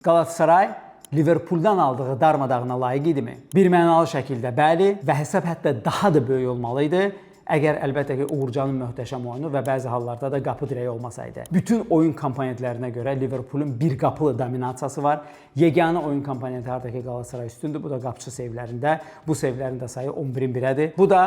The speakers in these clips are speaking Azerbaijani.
Galatasaray Liverpooldan aldığı darmadağına layiq idimi? Bir mənalı şəkildə bəli və hesab hətta daha da böyük olmalıydı. Əgər əlbəttə ki, Uğurcanın möhtəşəm oyunu və bəzi hallarda da qapı dirəyi olmasaydı. Bütün oyun komponentlərinə görə Liverpoolun bir qapılı dominasiyası var. Yeganə oyun komponenti hardakı Galatasaray üstündür. Bu da qapıçı sevlərində. Bu sevlərin də sayı 11-in 1-ədir. Bu da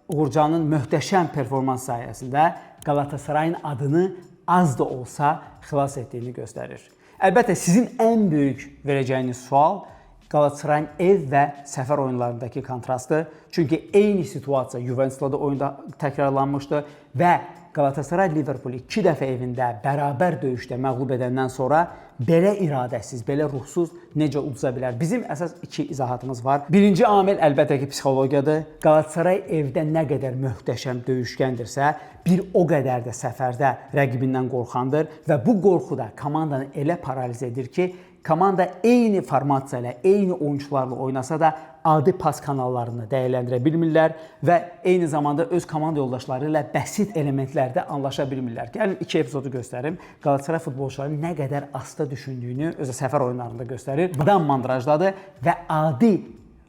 Uğurcanın möhtəşəm performans sayəsində Galatasarayın adını az da olsa xilas etdiyini göstərir. Əlbəttə, sizin ən böyük verəcəyiniz sual Galatasarayın ev və səfər oyunlarındakı kontrastdır. Çünki eyni situasiya Juventusla da oyunda təkrarlanmışdı və Galatasaray Liverpoolu 2 dəfə evində bərabər döyüşdə məğlub edəndən sonra belə iradəsiz, belə ruhsuz necə uduza bilər? Bizim əsas iki izahatımız var. Birinci amil əlbəttə ki, psixologiyadır. Galatasaray evdə nə qədər möhtəşəm döyüşkəndirsə, bir o qədər də səfərdə rəqibindən qorxandır və bu qorxu da komandanı elə paraliz edir ki, komanda eyni formasiya ilə, eyni oyunçularla oynasa da adi pas kanallarını dəyərləndirə bilmirlər və eyni zamanda öz komanda yoldaşları ilə bəsit elementlərdə anlaşa bilmirlər. Gəlin iki epizodu göstərim. Galatasaray futbolçularının nə qədər asta düşündüyünü özü səfər oyunlarında göstərir. Buradan mandrajdadır və adi,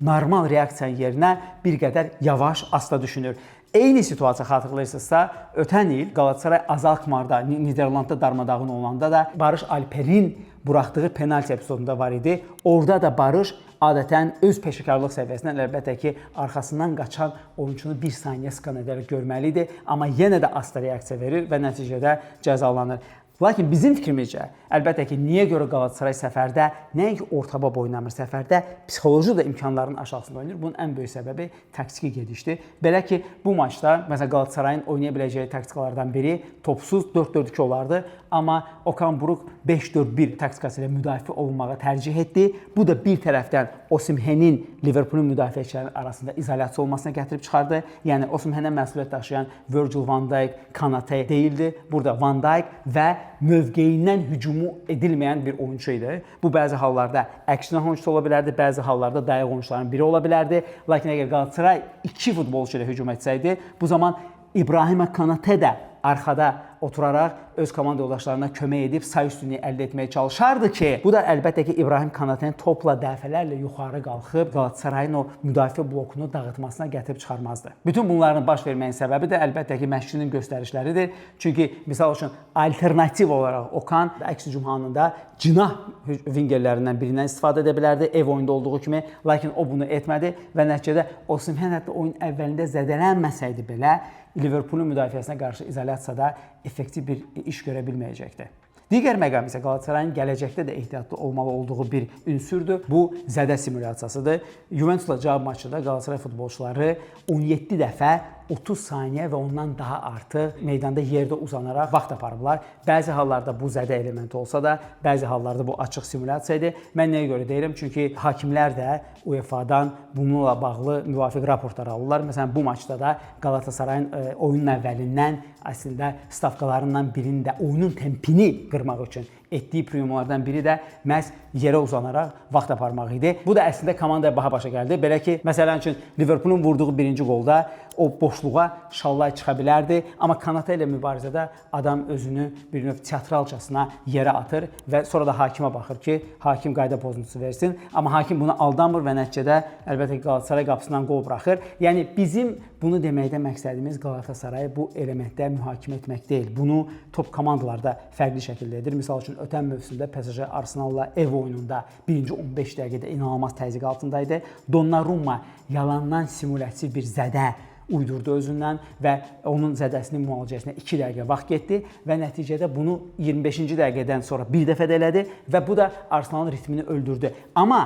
normal reaksiyanın yerinə bir qədər yavaş, asta düşünür. Eyni situasiya xatırlayırsınızsa, ötən il Galatasaray Azalkmarda, Niderlandda darmadağın olanda da Barış Alper'in buraxdığı penalti epizodunda var idi. Orada da Barış adətən öz peşəkarlıq səviyyəsindən əlbəttə ki, arxasından qaçan oyunçunu bir saniyə skan edərək görməli idi. Amma yenə də asta reaksiya verir və nəticədə cəzalanır. Lakin bizim fikrimizcə, əlbəttə ki, niyə görə Galatasaray səfərdə nəinki ortabab oynamır, səfərdə psixoloji da imkanların aşağısında oynayır. Bunun ən böyük səbəbi taktiki gedişdir. Belə ki, bu maçda məsələn Galatasarayın oynaya biləcəyi taktikalardan biri topsuz 4-4-2 olardı. Amma Okan Buruk 5-4-1 taktikası ilə müdafiə olunmağı tərcih etdi. Bu da bir tərəfdən Osimhen'in Liverpoolun müdafiəçiləri arasında izolyasiya olmasına gətirib çıxardı. Yəni Osimhen'ə məsuliyyət daşıyan Virgil van Dijk, Kanate deyildi. Burada Van Dijk və mövqeyindən hücumu edilməyən bir oyunçu idi. Bu bəzi hallarda əksinə oyunçu ola bilərdi, bəzi hallarda dayaq oyunçuların biri ola bilərdi. Lakin əgər Galatasaray 2 futbolçu ilə hücum etsəydi, bu zaman İbrahim Kanate də arxada oturaraq öz komanda yoldaşlarına kömək edib say üstünlüyü əldə etməyə çalışardı ki, bu da əlbəttə ki, İbrahim Kanate'nin topla dəfələrlə yuxarı qalxıb Galatasarayın o müdafiə blokunu dağıtmasına gətirib çıxarmazdı. Bütün bunların baş verməyin səbəbi də əlbəttə ki, məşqçinin göstərişləridir. Çünki misal üçün alternativ olaraq Okan əks hücum halında cinah vingerlərindən birindən istifadə edə bilərdi ev oyunda olduğu kimi, lakin o bunu etmədi və nəticədə Osimhen hətta oyun əvvəlində zədələnməsəydi belə Liverpoolun müdafiəsinə qarşı izolyasiyada effektiv bir iş görə bilməyəcəkdir. Digər məqam isə Galatasarayın gələcəkdə də ehtiyatlı olmalı olduğu bir ünsürdür. Bu zədə simulyasiyasıdır. Juventusla cavab maçında Galatasaray futbolçuları 17 dəfə 30 saniyə və ondan daha artıq meydanda yerdə uzanaraq vaxt aparıblar. Bəzi hallarda bu zədə elementi olsa da, bəzi hallarda bu açıq simulyasiya idi. Mən nəyə görə deyirəm? Çünki hakimlər də UEFA-dan bununla bağlı müvafiq raportlar alırlar. Məsələn, bu maçda da Galatasarayın oyunun əvvəlindən əslində stavkalarından birində oyunun tempini qırmaq üçün etdiyi priyomlardan biri də məhz yerə uzanaraq vaxt aparmaq idi. Bu da əslində komandaya baha başa gəldi. Belə ki, məsələn üçün Liverpoolun vurduğu birinci qolda o boşluğa Şallay çıxa bilərdi. Amma Kanate ilə mübarizədə adam özünü bir növ teatralcasına yerə atır və sonra da hakimə baxır ki, hakim qayda pozuntusu versin. Amma hakim bunu aldanmır və nəticədə əlbəttə ki, Galatasaray qapısından qol buraxır. Yəni bizim bunu deməkdə məqsədimiz Galatasarayı bu elementdə mühakimə etmək deyil. Bunu top komandalarda fərqli şəkildə edir. Misal üçün ötən mövsümdə PSG Arsenal'la ev oyununda birinci 15 dəqiqədə inanılmaz təzyiq altındaydı. Donnarumma yalandan simulyasiv bir zədə uydurdu özündən və onun zədəsinin müalicəsinə 2 dəqiqə vaxt getdi və nəticədə bunu 25-ci dəqiqədən sonra bir dəfə də elədi və bu da Arsenalın ritmini öldürdü. Amma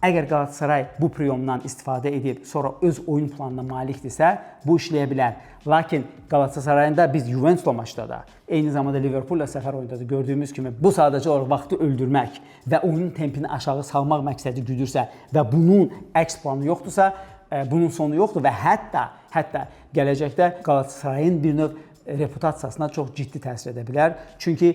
əgər Galatasaray bu priyomdan istifadə edib sonra öz oyun planına malikdirsə, bu işləyə bilər. Lakin Galatasarayın da biz Juventusla maçda da, eyni zamanda Liverpool'la səfər oyunda da gördüyümüz kimi bu sadəcə olaraq vaxtı öldürmək və oyunun tempini aşağı salmaq məqsədi güdürsə və bunun əks planı yoxdursa, bunun sonu yoxdur və hətta gələcəkdə Galatasarayın bir növ reputasiyasına çox ciddi təsir edə bilər. Çünki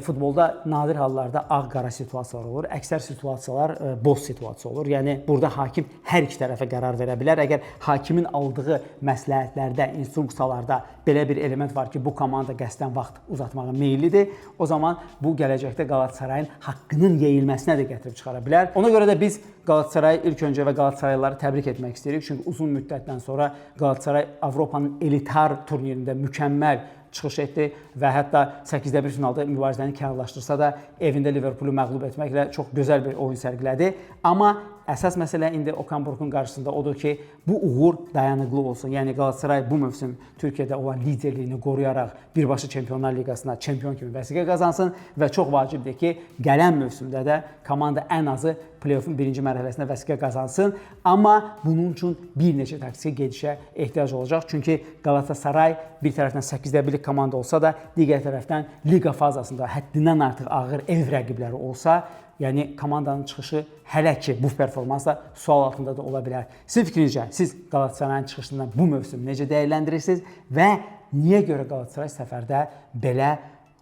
futbolda nadir hallarda ağ-qara situasiyalar olur. Əksər situasiyalar boz situasiya olur. Yəni burada hakim hər iki tərəfə qərar verə bilər. Əgər hakimin aldığı məsləhətlərdə, instruksiyalarda belə bir element var ki, bu komanda qəsdən vaxt uzatmağa meyillidir, o zaman bu gələcəkdə Qalatasarayın haqqının yeyilməsinə də gətirib çıxara bilər. Ona görə də biz Qalatasarayı ilk öncə və Qalatasaraylıları təbrik etmək istəyirik. Çünki uzun müddətdən sonra Qalatasaray Avropanın elitar turnirində mükəmməl çıxış etdi və hətta 8-də 1 finalda mübarizəni kənarlaşdırsa da evində Liverpoolu məğlub etməklə çox gözəl bir oyun sərgilədi. Amma əsas məsələ indi Okan Buruk'un qarşısında odur ki, bu uğur dayanıqlı olsun. Yəni Qalatasaray bu mövsüm Türkiyədə olan liderliyini qoruyaraq birbaşa Çempionlar Liqasına çempion kimi vəsiqə qazansın və çox vacibdir ki, gələn mövsümdə də komanda ən azı play-off'un birinci mərhələsində vəsiqə qazansın. Amma bunun üçün bir neçə taktiki gedişə ehtiyac olacaq. Çünki Qalatasaray bir tərəfdən 8-də 1 komanda olsa da, digər tərəfdən liqa fazasında həddindən artıq ağır ev rəqibləri olsa, yəni komandanın çıxışı hələ ki bu performansla sual altında da ola bilər. Sizin fikrincə, siz Qalatasarayın çıxışından bu mövsümü necə dəyərləndirirsiniz və niyə görə Qalatasaray səfərdə belə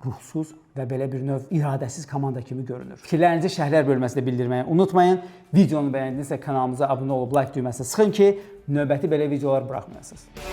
ruhsuz və belə bir növ iradəsiz komanda kimi görünür? Fikirlərinizi şərhlər bölməsində bildirməyi unutmayın. Videonu bəyəndinizsə kanalımıza abunə olub like düyməsini sıxın ki, növbəti belə videolar buraxmayasınız.